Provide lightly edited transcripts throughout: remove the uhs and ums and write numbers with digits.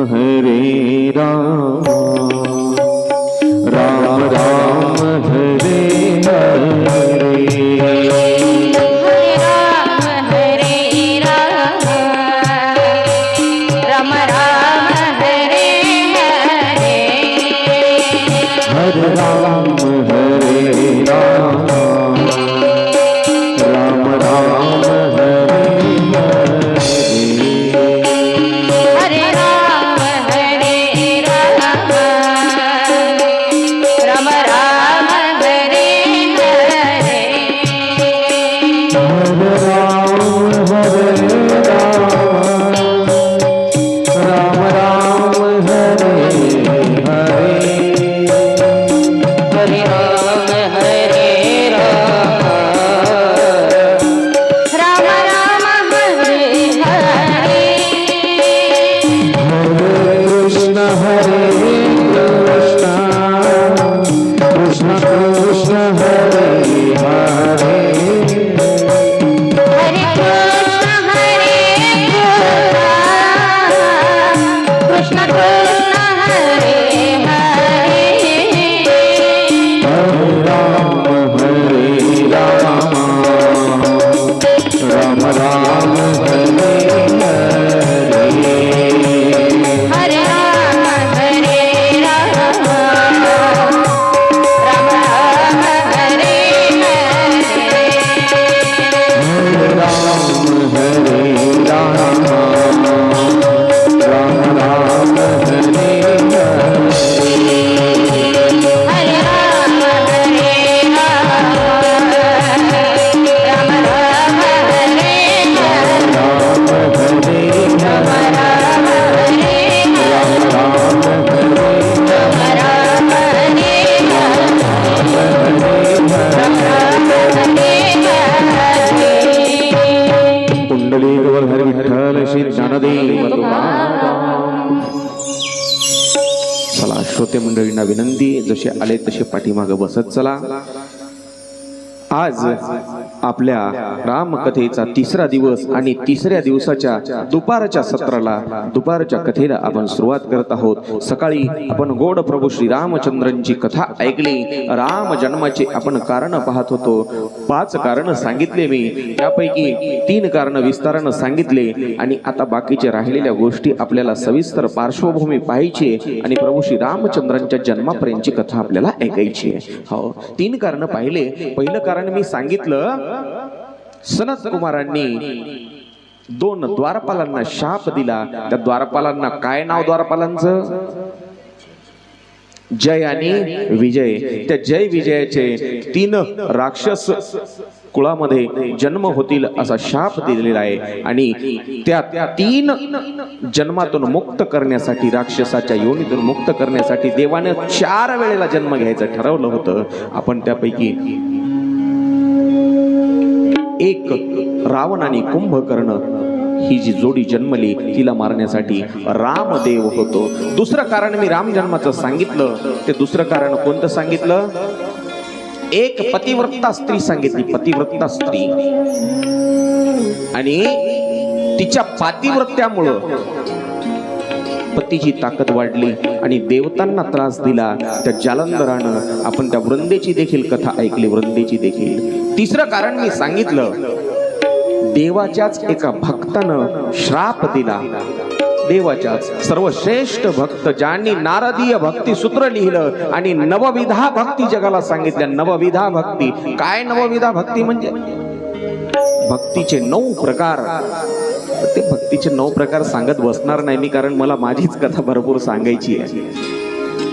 हरे राम राम राम हरे हरे हरे राम हरे राम राम राम हरे हरे राम हरे राम राम राम हरे हरे हरे राम हरे राम राम हरे हरे हरे राम हरे राम राम हरे हरे हरे कृष्ण कृष्ण हरे हरे हरे कृष्ण हरे कृष्ण कृष्ण हरे हरे हरे राम हरे राम राम राम हरे हरे हरे राम हरे राम राम राम हरे हरे हरे राम हरे राम राम राम हरे हरे हरे राम हरे राम राम हरे राम हरे राम हरे राम राम हरे राम राम हरे कुंडलीकवर हरी विठ्ठल श्री ज्ञानदेव चला श्रोते मंडळींना विनंती, जसे आले तसे पाठीमागे बसत चला. आज आपल्या रामकथेचा तिसरा दिवस आणि तिसऱ्या दिवसाच्या दुपारच्या सत्राला, दुपारच्या कथेला आपण सुरुवात करत आहोत. सकाळी आपण गोड प्रभू श्री रामचंद्रांची कथा ऐकली. राम जन्माचे आपण कारण पाहत होतो. 5 कारण सांगितले मी, त्यापैकी 3 कारण विस्तारानं सांगितले आणि आता बाकीचे राहिलेल्या गोष्टी आपल्याला सविस्तर पार्श्वभूमी पाहायची आणि प्रभू श्री रामचंद्रांच्या जन्मापर्यंतची कथा आपल्याला ऐकायची आहे. हो, 3 कारण पाहिले. पहिलं कारण मी सांगितलं, सनत कुमारांनी 2 द्वारपालांना शाप दिला. त्या द्वारपालांना काय नाव द्वारपालांचं? जय आणि विजय. त्या जय विजयाचे 3 राक्षस कुळामध्ये जन्म होतील असा शाप दिलेला आहे आणि त्या 3 जन्मातून मुक्त करण्यासाठी, राक्षसाच्या योनीतून मुक्त करण्यासाठी देवाने 4 वेळेला जन्म घ्यायचं ठरवलं होतं. आपण त्यापैकी एक रावण आणि कुंभकर्ण ही जी जोडी जन्मली, तिला मारण्यासाठी रामदेव होतो. दुसरं कारण मी राम जन्माचं सांगितलं. ते दुसरं कारण कोणतं सांगितलं? एक पतिव्रता स्त्री सांगितली. पतिव्रता स्त्री आणि तिच्या पातिव्रत्यामुळं पतीची ताकद वाढली आणि देवतांना त्रास दिला. त्या जालंधरानं आपण त्या वृंदेची देखील कथा ऐकली. वृंदेची देखील. तिसरं कारण मी सांगितलं, देवाच्याच एका भक्तानं श्राप दिला. देवाच्याच सर्वश्रेष्ठ भक्त ज्यांनी नारदीय भक्ती सूत्र लिहिलं आणि नवविधा भक्ती जगाला सांगितल्या. नवविधा भक्ती काय? नवविधा भक्ती म्हणजे भक्तीचे 9 प्रकार. ते भक्तीचे 9 प्रकार सांगत बसणार नाही मी, कारण मला माझीच कथा भरपूर सांगायची आहे.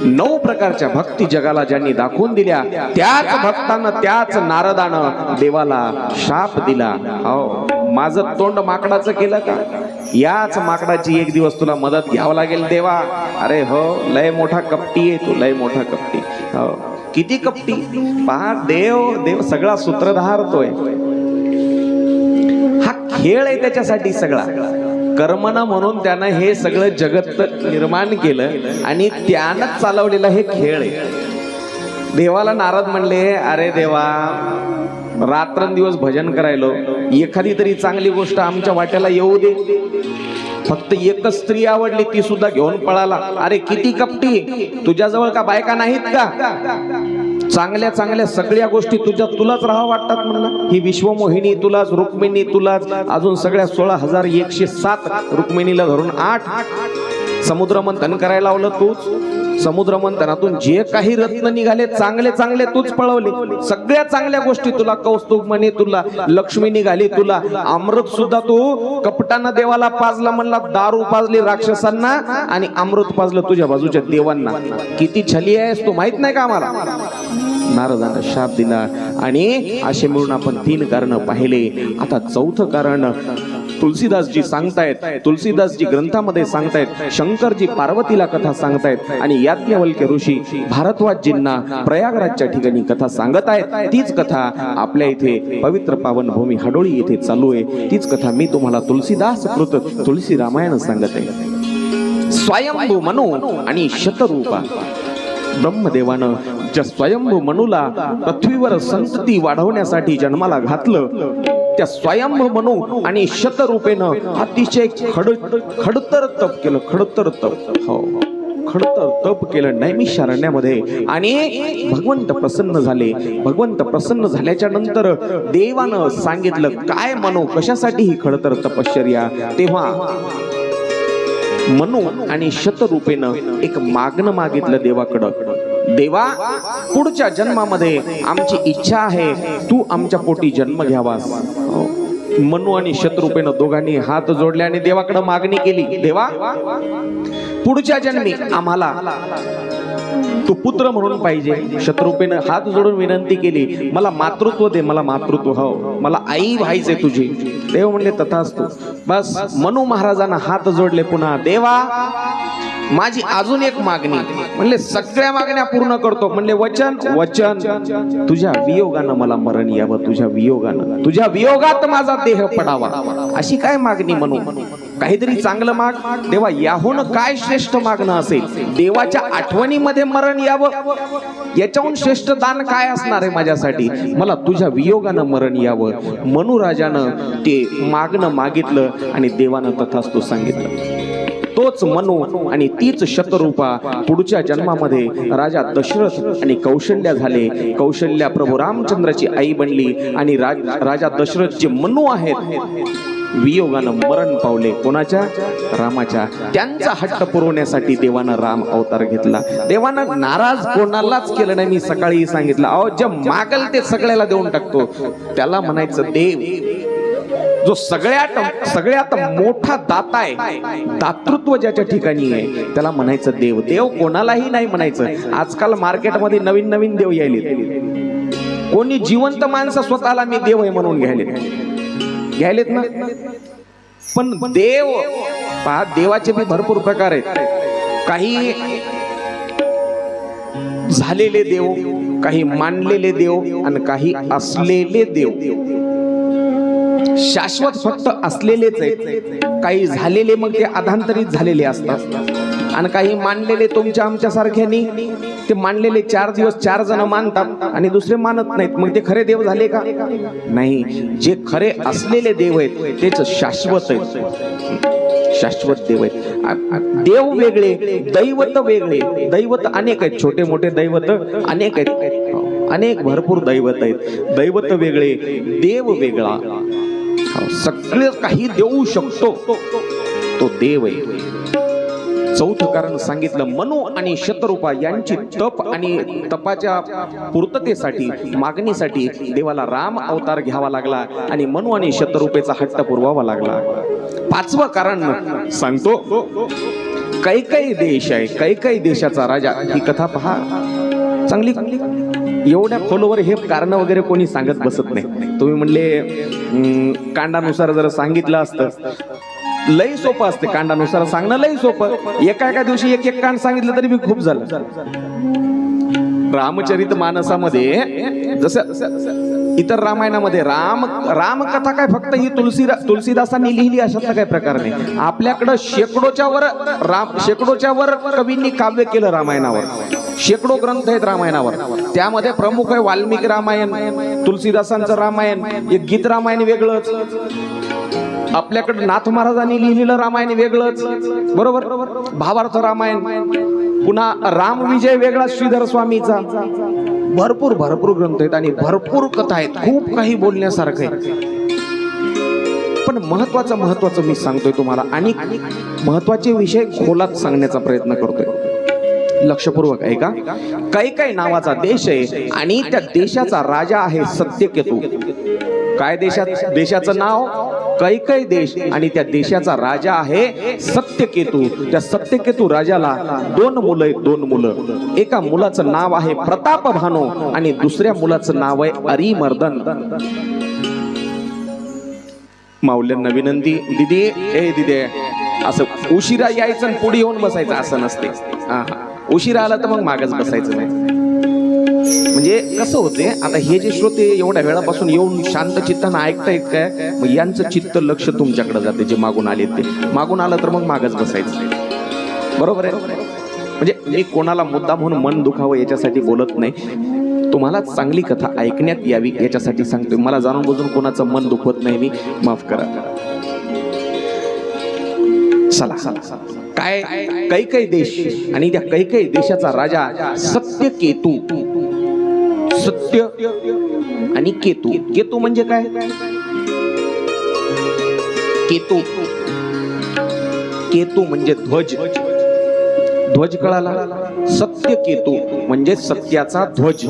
9 प्रकारच्या भक्ती जगाला ज्यांनी दाखवून दिल्या, त्याच भक्तांना, त्याच नारदानं देवाला शाप दिला. हो, माझं तोंड माकडाचं केलं का? याच माकडाची एक दिवस तुला मदत घ्यावं लागेल देवा. अरे हो, लय मोठा कपटी आहे तू, लय मोठा कपटी. हो, किती कपटी. पहा, देव सगळा सूत्रधार तोय. हा खेळ आहे त्याच्यासाठी सगळा. कर्मना म्हणून त्यानं हे सगळं जगत निर्माण केलं आणि त्यानं चालवलेला हे खेळ आहे. देवाला नारद म्हणले, अरे देवा, रात्रंदिवस भजन करायलो, एखादी तरी चांगली गोष्ट आमच्या वाट्याला येऊ दे. फक्त एकच स्त्री आवडली, ती सुद्धा घेऊन पळाला. अरे किती कपटी, तुझ्याजवळ का बायका नाहीत का? चांगल्या चांगल्या सगळ्या गोष्टी तुलाच राहावं वाटतात म्हणलं. ही विश्वमोहिनी तुलाच, रुक्मिणी तुलाच, अजून सगळ्या 16,107 रुक्मिणीला धरून 8 समुद्र मंथन करायला लावलं तूच. समुद्र मंथनातून जे काही रत्न निघाले चांगले चांगले तूच पळवले. सगळ्या चांगल्या गोष्टी तुला, कौस्तुभ म्हणे तुला, लक्ष्मी निघाली तुला, अमृत सुद्धा तू कपटानं देवाला पाजला म्हणला. दारू पाजली राक्षसांना आणि अमृत पाजलं तुझ्या बाजूच्या देवांना. किती छली आहेस तू, माहित नाही का आम्हाला? नारदांना शाप दिला. आणि असे मिळून आपण 3 कारण पाहिले. आता 4थं कारण तुलसीदासजी सांगतायत. तुलसीदासजी ग्रंथामध्ये सांगतायत, शंकरजी पार्वतीला कथा सांगतायत आणि याज्ञवल्क्य ऋषी भारद्वाजजींना प्रयागराजच्या ठिकाणी कथा सांगत आहेत. तीच कथा आपल्या इथे पवित्र पावन भूमी हडोळी येथे चालू आहे. तीच कथा मी तुम्हाला तुलसीदास कृत तुलसी रामायण सांगत आहे. स्वयंभू मनू आणि शतरूपा. ब्रह्मदेवानं ज्या स्वयंभू मनूला पृथ्वीवर संतती वाढवण्यासाठी जन्माला घातलं, त्या स्वयंभू मनू आणि शतरूपेनं अतिशय खडतर तप केलं. खडतर तप, हो खडतर तप केलं नैमिषारण्यामध्ये. आणि भगवंत प्रसन्न झाले. भगवंत प्रसन्न झाल्याच्या नंतर देवानं सांगितलं, काय मनू, कशासाठी ही खडतर तपश्चर्या? तेव्हा मनू आणि शतरूपेनं एक मागणं मागितलं देवाकडं. देवा, पुढच्या जन्मामध्ये आमची इच्छा आहे तू आमच्या पोटी जन्म घ्यावास. मनू आणि शतरूपेनं दोघांनी हात जोडले आणि देवाकडे मागणी केली, देवा पुढच्या जन्मी आम्हाला तू पुत्र म्हणून पाहिजे. शत्रुपेनं हात जोडून विनंती केली, मला मातृत्व दे, मला मातृत्व हो, मला आई व्हायचे तुझी. देव म्हणले तथास्तु. बस मनू महाराजांना हात जोडले पुन्हा, देवा माझी अजून एक मागणी. म्हणले सगळ्या मागण्या पूर्ण करतो. म्हणले वचन, वचन, तुझ्या वियोगानं मला मरण यावं, तुझ्या वियोगानं, तुझ्या वियोगात माझा देह पडावा. अशी काय मागणी म्हणू? काहीतरी चांगलं माग. देवा याहून काय श्रेष्ठ मागणं असेल? देवाच्या आठवणीमध्ये मरण यावं, याच्याहून श्रेष्ठ दान काय असणार आहे माझ्यासाठी? मला तुझ्या वियोगानं मरण यावं. मनू राजानं ते मागणं मागितलं आणि देवानं तथास्तु सांगितलं. तोच मनू आणि तीच शतरूपा पुढच्या जन्मामध्ये राजा दशरथ आणि कौशल्या झाले. कौशल्या प्रभू रामचंद्राची आई बनली आणि राजा दशरथ जे मनू आहेत वियोगानं मरण पावले. कोणाच्या? रामाच्या. त्यांचा हट्ट पुरवण्यासाठी देवानं राम अवतार घेतला. देवानं नाराज कोणालाच केलं नाही. मी सकाळी सांगितलं, अहो जे मागल ते सगळ्याला देऊन टाकतो, त्याला म्हणायचं देव. जो सगळ्यात मोठा दाता आहे, दातृत्व ज्याच्या ठिकाणी आहे, त्याला म्हणायचं देव. देव कोणालाही नाही म्हणायचं. आजकाल मार्केटमध्ये नवीन नवीन देव यायले. कोणी जिवंत माणसं स्वतःला मी देव आहे म्हणून घ्यायलेत ना. पण देव पहा, देवाचे बी भरपूर प्रकार आहेत. काही झालेले देव, काही मानलेले देव आणि काही असलेले देव. शाश्वत फक्त असलेलेच आहेत. काही झालेले मग ते अधांतरित झालेले असतात आणि काही मानलेले तुमच्या आमच्या सारख्यानी. ते मानलेले 4 दिवस 4 जण मानतात आणि दुसरे मानत नाहीत. मग ते खरे देव झाले का? नाही. जे खरे असलेले देव आहेत तेच शाश्वत आहेत. शाश्वत देव आहेत. देव वेगळे, दैवत वेगळे. दैवत अनेक आहेत, छोटे मोठे दैवत अनेक आहेत, अनेक भरपूर दैवत आहेत. दैवत वेगळे, देव वेगळा. सगळे काही देऊ शकतो तो देव आहे. 4थं कारण सांगितलं, मनू आणि शतरूपा यांची तप आणि तपाच्या पूर्ततेसाठी, मागणीसाठी देवाला राम अवतार घ्यावा लागला आणि मनू आणि शतरूपेचा हट्ट पुरवावा लागला. 5वं कारण सांगतो, काही देश आहे, काही देशाचा राजा. ही कथा पहा चांगली. एवढ्या खोलवर हे कारण वगैरे कोणी सांगत बसत नाही. तुम्ही म्हणले कांडानुसार जर सांगितलं असतं, लई सोपं असते. कांडानुसार सांगणं लई सोपं. एका दिवशी एक कांड सांगितलं तरी मी खूप झालं. रामचरित मानसामध्ये जसं इतर रामायणामध्ये रामकथा काय फक्त ही तुलसीदासांनी लिहिली अशातला काही प्रकार नाही. आपल्याकडं शेकडोच्या वर कवींनी काव्य केलं रामायणावर. शेकडो ग्रंथ आहेत रामायणावर. त्यामध्ये प्रमुख आहे वाल्मिकी रामायण, तुलसीदासांचं रामायण, एक गीत रामायण वेगळंच, आपल्याकडे नाथ महाराजांनी लिहिलेलं रामायण वेगळंच, बरोबर, भावार्थ रामायण, पुन्हा राम विजय वेगळा श्रीधर स्वामीचा. भरपूर भरपूर ग्रंथ आहेत आणि भरपूर कथा आहेत, खूप काही बोलण्यासारखं आहे. पण महत्वाचं मी सांगतोय तुम्हाला आणि महत्वाचे विषय खोलात सांगण्याचा प्रयत्न करतोय. लक्षपूर्वक ऐका. कैकई नावाचा देश आहे आणि त्या देशाचा राजा आहे सत्यकेतू. काय देशाचं नाव? कैकई देश आणि त्या देशाचा राजा आहे सत्यकेतू. त्या सत्यकेतू राजाला दोन मुलं. एका मुलाचं नाव आहे प्रतापभानू आणि दुसऱ्या मुलाचं नाव आहे अरिमर्दन. माऊल्यांना विनंती, दिदी असं उशिरा यायचं आणि पुढे येऊन बसायचं असं नसते. उशिरा आला तर मग मागच बसायचं नाही. म्हणजे कसं होते, आता हे जे श्रोते एवढ्या वेळापासून येऊन शांत चित्तानं ऐकतायत काय, मग यांचं चित्त लक्ष तुमच्याकडे जाते. जे मागून आले ते मागून आलं तर मग मागच बसायचं, बरोबर आहे. म्हणजे मी कोणाला मुद्दा म्हणून मन दुखावं याच्यासाठी बोलत नाही, तुम्हाला चांगली कथा ऐकण्यात यावी याच्यासाठी सांगतोय. मला जाणून बुजून कोणाचं मन दुखवत नाही मी, माफ करा. चला काय कैकई देश आणि त्या कैकई देशाचा राजा सत्यकेतू. सत्य आणि केतू. केतू म्हणजे काय? केतू म्हणजे ध्वज. ध्वज कळाला? सत्यकेतू म्हणजे सत्याचा ध्वज,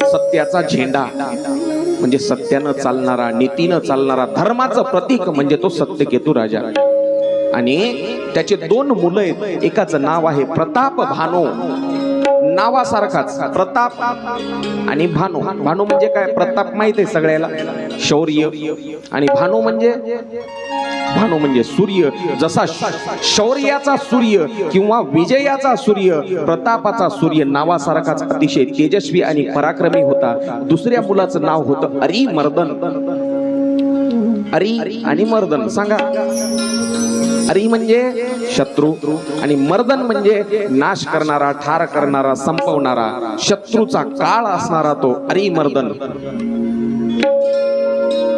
सत्याचा झेंडा, म्हणजे सत्यानं चालणारा, नीतीनं चालणारा, धर्माचं प्रतीक म्हणजे तो सत्यकेतू राजा. आणि त्याचे दोन मुलं आहेत. एकाचं नाव आहे प्रतापभानू, नावासारखाच प्रताप आणि भानू. भानू म्हणजे काय? प्रताप माहित आहे सगळ्याला, शौर्य, आणि भानू म्हणजे सूर्य. जसा शौर्याचा सूर्य किंवा विजयाचा सूर्य, प्रतापाचा सूर्य नावासारखाच अतिशय तेजस्वी आणि पराक्रमी होता. दुसऱ्या मुलाचं नाव होतं अरिमर्दन. अरि आणि मर्दन सांगा. अरि म्हणजे शत्रू आणि मर्दन म्हणजे नाश करणारा, ठार करणारा, संपवणारा, शत्रूचा काळ असणारा तो अरिमर्दन.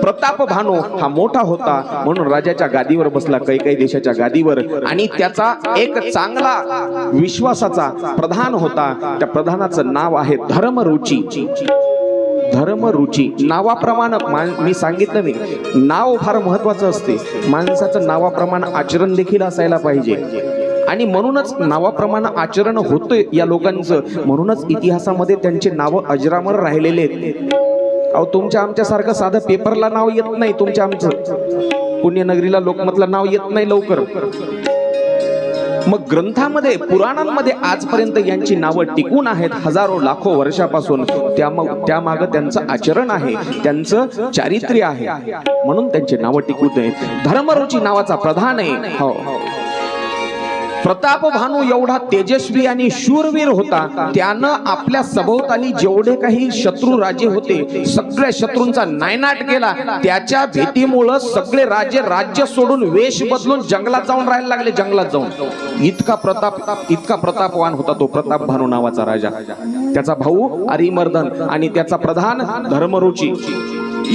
प्रतापभानू हा मोठा होता म्हणून राजाच्या गादीवर बसला, कैकई देशाच्या गादीवर, आणि त्याचा एक चांगला विश्वासाचा प्रधान होता. त्या प्रधानाचं नाव आहे धर्मरुची. धर्मरुची. नावाप्रमाणे मी सांगितलं नाही, नाव फार महत्वाचं असते. माणसाचं नावाप्रमाणे आचरण देखील असायला पाहिजे आणि म्हणूनच नावाप्रमाणे आचरण होतंय या लोकांचं. म्हणूनच इतिहासामध्ये त्यांचे नाव अजरामर राहिलेले आहेत. अहो, तुमच्या आमच्यासारखं साधं पेपरला नाव येत नाही. तुमच्या आमचं पुण्यनगरीला लोकमतला नाव येत नाही लवकर. मग ग्रंथामध्ये, पुराणांमध्ये आजपर्यंत यांची नावं टिकून आहेत हजारो लाखो वर्षापासून. त्यामाग त्यांचं आचरण आहे, त्यांचं चारित्र्य आहे, म्हणून त्यांची नावं टिकून आहेत. धर्मरुची नावाचा प्रधान आहे. हो, प्रतापभानू एवढा तेजस्वी आणि शूरवीर होता. त्यानं आपल्या सभोवताली जेवढे काही शत्रू राजे होते सगळ्या शत्रूंचा नायनाट केला. त्याच्या भीतीमुळे सगळे राजे राज्य सोडून वेश बदलून जंगलात जाऊन राहायला लागले. जंगलात जाऊन इतका प्रतापवान होता तो प्रतापभानू नावाचा राजा. त्याचा भाऊ अरिमर्दन आणि त्याचा प्रधान धर्मरुची.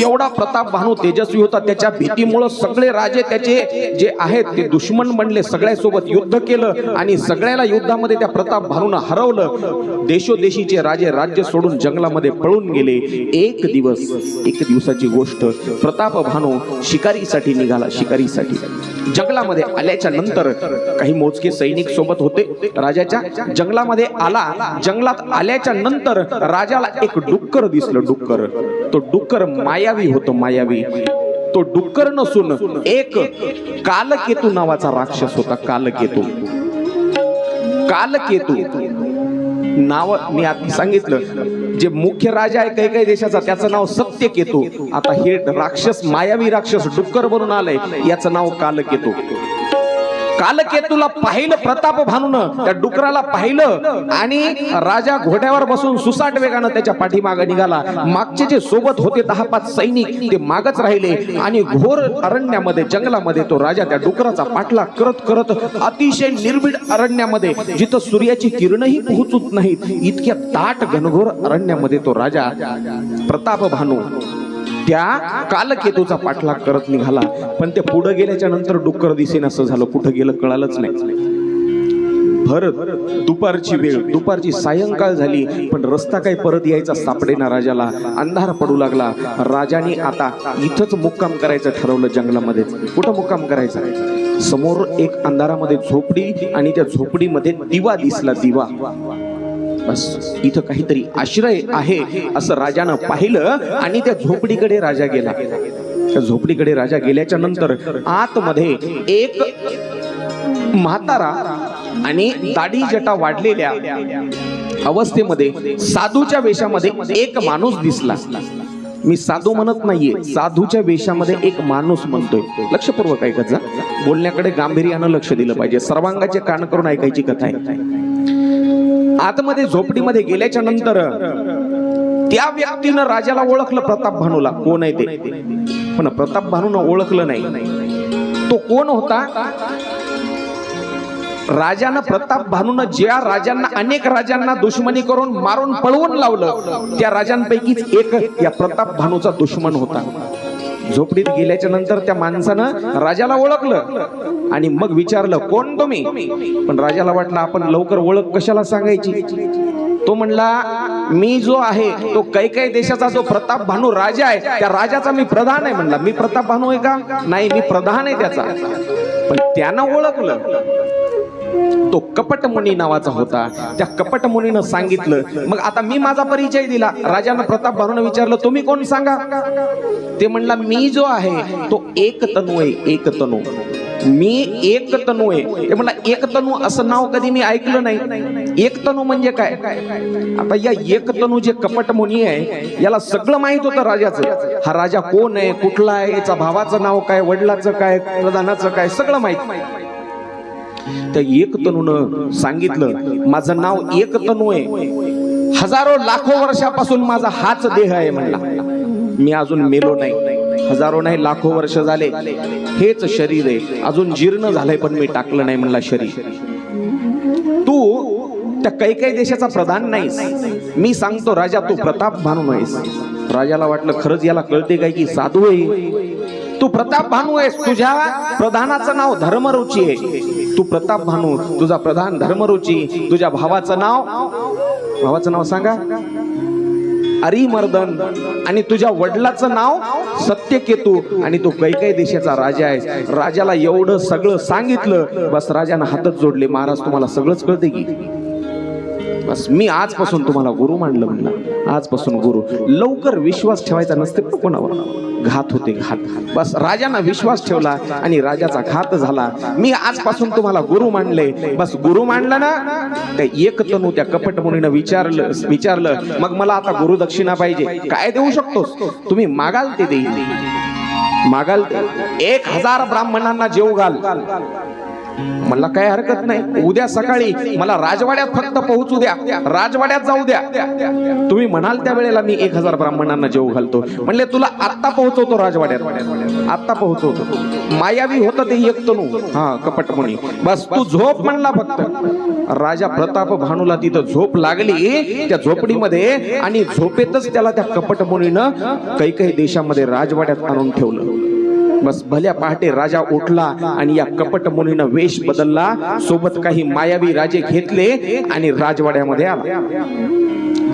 एवढा प्रतापभानू तेजस्वी होता. त्याच्या भीतीमुळे सगळे राजे त्याचे जे आहेत ते दुश्मन बनले. सगळ्यासोबत युद्ध केलं आणि सगळ्याला युद्धामध्ये त्या प्रतापभानूनं हरवलं. देशोदेशीचे राजे राज्य सोडून जंगलामध्ये पळून गेले. एक दिवसाची गोष्ट, प्रतापभानू शिकारीसाठी निघाला. शिकारीसाठी जंगलामध्ये आल्याच्या नंतर काही मोजके सैनिक सोबत होते राजाच्या. जंगलामध्ये आला. जंगलात आल्याच्या नंतर राजाला एक डुक्कर दिसलं. डुक्कर, तो डुक्कर मायावी होतो. मायावी तो डुक्कर नसून एक कालकेतू नावाचा राक्षस होता. कालकेतू नाव मी आधी सांगितलं. जे मुख्य राजा आहे कैकई देशाचा त्याचं नाव सत्यकेतू. आता हे राक्षस, मायावी राक्षस डुक्कर बनून आलंय, याचं नाव कालकेतू. कालकेतूला पाहिलं प्रताप भानून, त्या डुकराला पाहिलं आणि राजा घोड्यावर बसून सुसाट वेगानं त्याच्या पाठीमागे निघाला. मागचे जे सोबत होते 10-5 सैनिक ते मागच राहिले आणि घोर अरण्यामध्ये जंगलामध्ये तो राजा त्या डुकराचा पाठलाग करत करत अतिशय निर्भीड अरण्यामध्ये, जिथं सूर्याची किरणही पोहोचत नाहीत, इतक्या दाट घनघोर अरण्यामध्ये तो राजा प्रताप भानू त्या कालकेतूचा पाठलाग करत निघाला. पण ते पुढे गेल्याच्या नंतर डुक्कर दिसेन असं झालं, कुठं गेलं कळालंच नाही. भर दुपारची वेळ, दुपारची सायंकाळ झाली, पण रस्ता काही परत यायचा सापडेना राजाला. अंधार पडू लागला. राजाने आता इथंच मुक्काम करायचं ठरवलं जंगलामध्ये. कुठं मुक्काम करायचा? समोर एक अंधारामध्ये झोपडी आणि त्या झोपडीमध्ये दिवा दिसला. दिवा, बस इथं काहीतरी आश्रय आहे असं राजानं पाहिलं आणि त्या झोपडीकडे राजा गेला. त्या झोपडीकडे राजा गेल्याच्या नंतर आतमध्ये एक म्हातारा आणि दाढी जटा वाढलेल्या अवस्थेमध्ये साधूच्या वेशामध्ये एक माणूस दिसला. मी साधू म्हणत नाहीये, साधूच्या वेशामध्ये एक माणूस म्हणतोय. लक्षपूर्वक ऐकत जा, बोलण्याकडे गांभीर्यानं लक्ष दिलं पाहिजे. सर्वांगाचे कान करून ऐकायची कथा आहे. आतमध्ये झोपडीमध्ये गेल्याच्या नंतर त्या व्यक्तीनं राजाला ओळखलं, प्रताप भानूला. कोण आहे ते? पण प्रताप भानूनं ओळखलं नाही. तो कोण होता? राजानं, प्रताप भानूनं ज्या राजांना, अनेक राजांना दुश्मनी करून मारून पळवून लावलं, त्या राजांपैकीच एक या प्रताप भानूचा दुश्मन होता. झोपडीत गेल्याच्या नंतर त्या माणसानं राजाला ओळखलं आणि मग विचारलं, कोण तुम्ही? पण राजाला वाटलं आपण लवकर ओळख कशाला सांगायची. तो म्हणला, मी जो आहे तो कैकेय देशाचा जो प्रताप भानू राजा आहे, त्या राजाचा मी प्रधान आहे. म्हणला, मी प्रताप भानू आहे का? नाही, मी प्रधान आहे त्याचा. पण त्यानं ओळखलं, तो कपटमुनी नावाचा होता. त्या कपटमुनीनं सांगितलं. मग आता मी माझा परिचय दिला. राजानं प्रताप भानूनं विचारलं, तुम्ही कोण सांगा? ते म्हणला, मी जो आहे तो एक तनू आहे. एक तनू, मी एक तनू आहे. ते म्हणला, एक तनू असं नाव कधी मी ऐकलं नाही. एक तनू म्हणजे काय? आता या एक तनू जे कपटमुनी आहे याला सगळं माहित होतं राजाचं. हा राजा कोण आहे, कुठला आहे, याचा भावाचं नाव काय, वडिलाचं काय, प्रधानाचं काय, सगळं माहित. त्या एक तनून सांगितलं, माझं नाव एक तनू आहे. हजारो लाखो वर्षापासून माझा हाच देह आहे. म्हणला, मी अजून मेलो नाही. हजारो नाही, लाखो वर्ष झाले हेच शरीर आहे. अजून जीर्ण झालंय पण मी टाकलं नाही. म्हणला, शरीर तू त्या कैकेय देशाचा प्रधान नाहीस. मी सांगतो राजा, तू प्रताप भानू नाहीस. राजाला वाटलं खरंच याला कळते काय की साधू आहे. तू प्रताप भानू आहेस, तुझ्या प्रधानाचं नाव धर्मरुची आहे. तू प्रताप भानू, तुझा प्रधान धर्मरुची. तुझ्या भावाचं नाव सांगा, अरिमर्दन. आणि तुझ्या वडिलाचं नाव सत्यकेतू. आणि तू कैकेय देशाचा राजा आहे. राजाला एवढं सगळं सांगितलं. बस राजानं हातच जोडले, महाराज तुम्हाला सगळंच कळते की? बस मी आजपासून तुम्हाला गुरु मानलं. म्हणलं, आजपासून गुरु. लवकर विश्वास ठेवायचा नसते कोणावर, घात होते, घात. बस राजानं विश्वास ठेवला आणि राजाचा घात झाला. मी आजपासून तुम्हाला गुरु मानले. बस गुरु मानलं ना. त्या एक तनू त्या कपटमुनीनं विचारलं, मग मला आता गुरुदक्षिणा पाहिजे. काय देऊ शकतोस? तुम्ही मागाल ते देईल. मागाल ते 1000 ब्राह्मणांना जेव घाल. मला काय हरकत नाही. उद्या सकाळी मला राजवाड्यात फक्त पोहोचू द्या, राजवाड्यात जाऊ द्या. तुम्ही म्हणाल त्या वेळेला मी 1000 ब्राह्मणांना जेव घालतो. म्हणले, तुला आत्ता पोहोचवतो राजवाड्यात, आत्ता पोहोचवतो. मायावी होतं ते एक तनू, हा कपटमुनी. बस तू झोप म्हणला फक्त. राजा प्रताप भानूला तिथं झोप लागली त्या झोपडीमध्ये. आणि झोपेतच त्याला त्या कपटमुनीनं कैकेय देशामध्ये राजवाड्यात आणून ठेवलं. बस भल्या पहाटे राजा उठला आणि या कपट मुनीनं वेश बदलला. सोबत काही मायावी राजे घेतले आणि राजवाड्यामध्ये आला.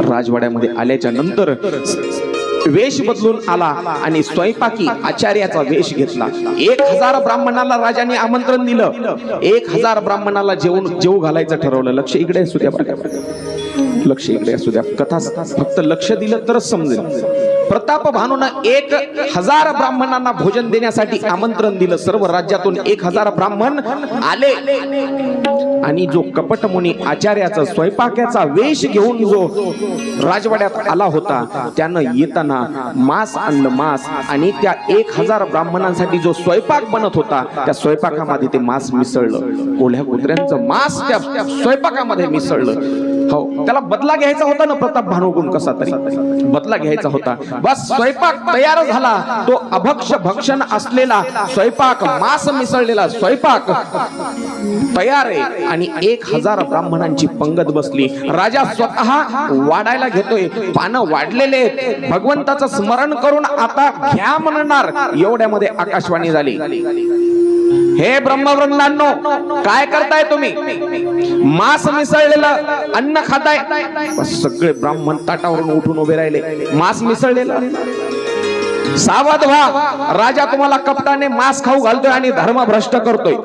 राजवाड्यामध्ये आल्याच्या नंतर वेश बदलून आला आणि स्वयंपाकी आचार्याचा वेश घेतला. 1000 ब्राह्मणाला राजाने आमंत्रण दिलं. 1000 ब्राह्मणाला जेवू घालायचं ठरवलं. लक्ष इकडे असू द्या, लक्ष इकडे असू द्या. कथा फक्त लक्ष दिलं तरच समजेल. प्रताप भानूनं 1000 ब्राह्मणांना भोजन देण्यासाठी आमंत्रण दिलं. सर्व राज्यातून 1000 ब्राह्मण आले आणि जो कपट मुनी आचार्याचा स्वयंपाकाचा वेश घेऊन जो राजवाड्यात आला होता त्यानं येताना मांस आणलं. मांस आणि त्या 1000 ब्राह्मणांसाठी जो स्वयंपाक बनत होता त्या स्वयंपाकामध्ये ते मांस मिसळलं. कोल्ह्या कुत्र्यांचं मांस त्या स्वयंपाकामध्ये मिसळलं. हो, त्याला बदला घ्यायचा होता ना प्रताप भानूकडून कसा तरी बदला घ्यायचा होता. बस स्वयंपाक तयार झाला. तो अभक्ष भक्षण असलेला स्वयंपाक, मांस मिसळलेला स्वयंपाक तयार आहे आणि 1000 ब्राह्मणांची पंगत बसली. राजा स्वतः वाढायला घेतोय. पानं वाढलेले आहेत. भगवंताचं स्मरण करून आता घ्या म्हणणार. एवढ्यामध्ये आकाशवाणी झाली. हे ब्रह्मवृंदांनो, काय करताय तुम्ही? मांस मिसळलेलं अन्न खाताय. सगळे ब्राह्मण ताटावरून उठून उभे राहिले. मांस मिसळलेलं. सावध व्हा, राजा तुम्हाला कपटाने मांस खाऊ घालतोय आणि धर्म भ्रष्ट करतोय.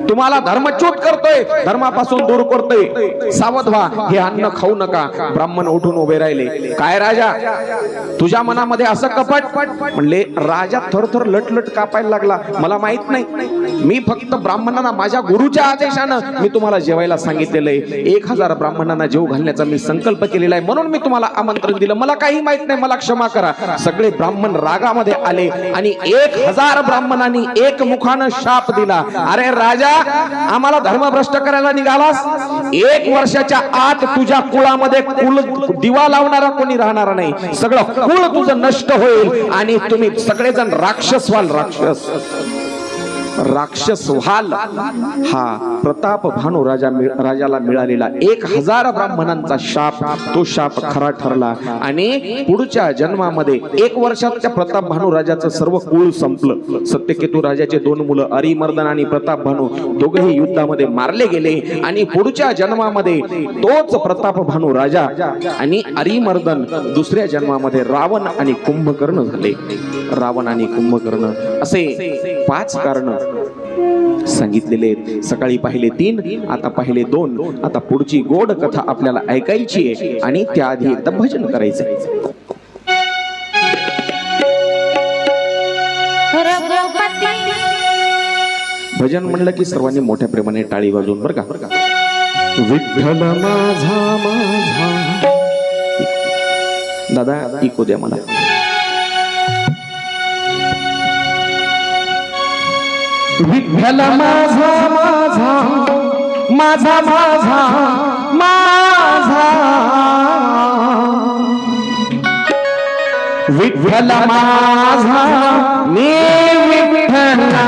तुम्हाला धर्मच्युत करतोय, धर्मापासून दूर करतोय. सावध व्हा, हे अन्न खाऊ नका. ब्राह्मण उठून उभे राहिले. काय राजा, तुझ्या मनामध्ये असं कपट? म्हणले राजा थरथर लटलट कापायला लागला. मला माहित नाही, मी फक्त ब्राह्मणांना माझ्या गुरुच्या आदेशानं मी तुम्हाला जेवायला सांगितलेलं आहे. 1000 ब्राह्मणांना जेव घालण्याचा मी संकल्प केलेला आहे, म्हणून मी तुम्हाला आमंत्रण दिलं. मला काही माहित नाही, मला क्षमा करा. सगळे ब्राह्मण रागामध्ये आले आणि 1000 ब्राह्मणांनी एकमुखानं शाप दिला. अरे राजा, आम्हाला धर्मभ्रष्ट करायला निघालास? 1 वर्षाच्या आत तुझ्या कुळामध्ये कुल दिवा लावणारा कोणी राहणार नाही. सगळं कुळ तुझं नष्ट होईल आणि तुम्ही सगळेजण राक्षस व्हाल. राक्षस व्हाल. हा प्रताप भानू राजाला मिळालेला 1000 ब्राह्मणांचा शाप, तो शाप खरा ठरला आणि पुढच्या जन्मामध्ये 1 वर्षात त्या प्रताप भानू राजाचं सर्व कुळ संपलं. सत्यकेतू राजाचे 2 मुलं अरिमर्दन आणि प्रताप भानू दोघेही युद्धामध्ये मारले गेले आणि पुढच्या जन्मामध्ये तोच प्रताप भानू राजा आणि अरिमर्दन दुसऱ्या जन्मामध्ये रावण आणि कुंभकर्ण झाले. रावण आणि कुंभकर्ण असे 5 कारण सांगितलेले आहेत. सकाळी पाहिले 3, आता पाहिले 2. आता पुढची गोड कथा आपल्याला ऐकायची आहे आणि त्याआधी एकदा भजन करायचंय. भजन म्हणलं की सर्वांनी मोठ्या प्रेमाने टाळी वाजवून बरं का. विठ्ठल माझा माझा. दादा इको द्या मला. विठ्ठल माझा माझा माझा माझा माझा. विठ्ठल माझा मी विठ्ठला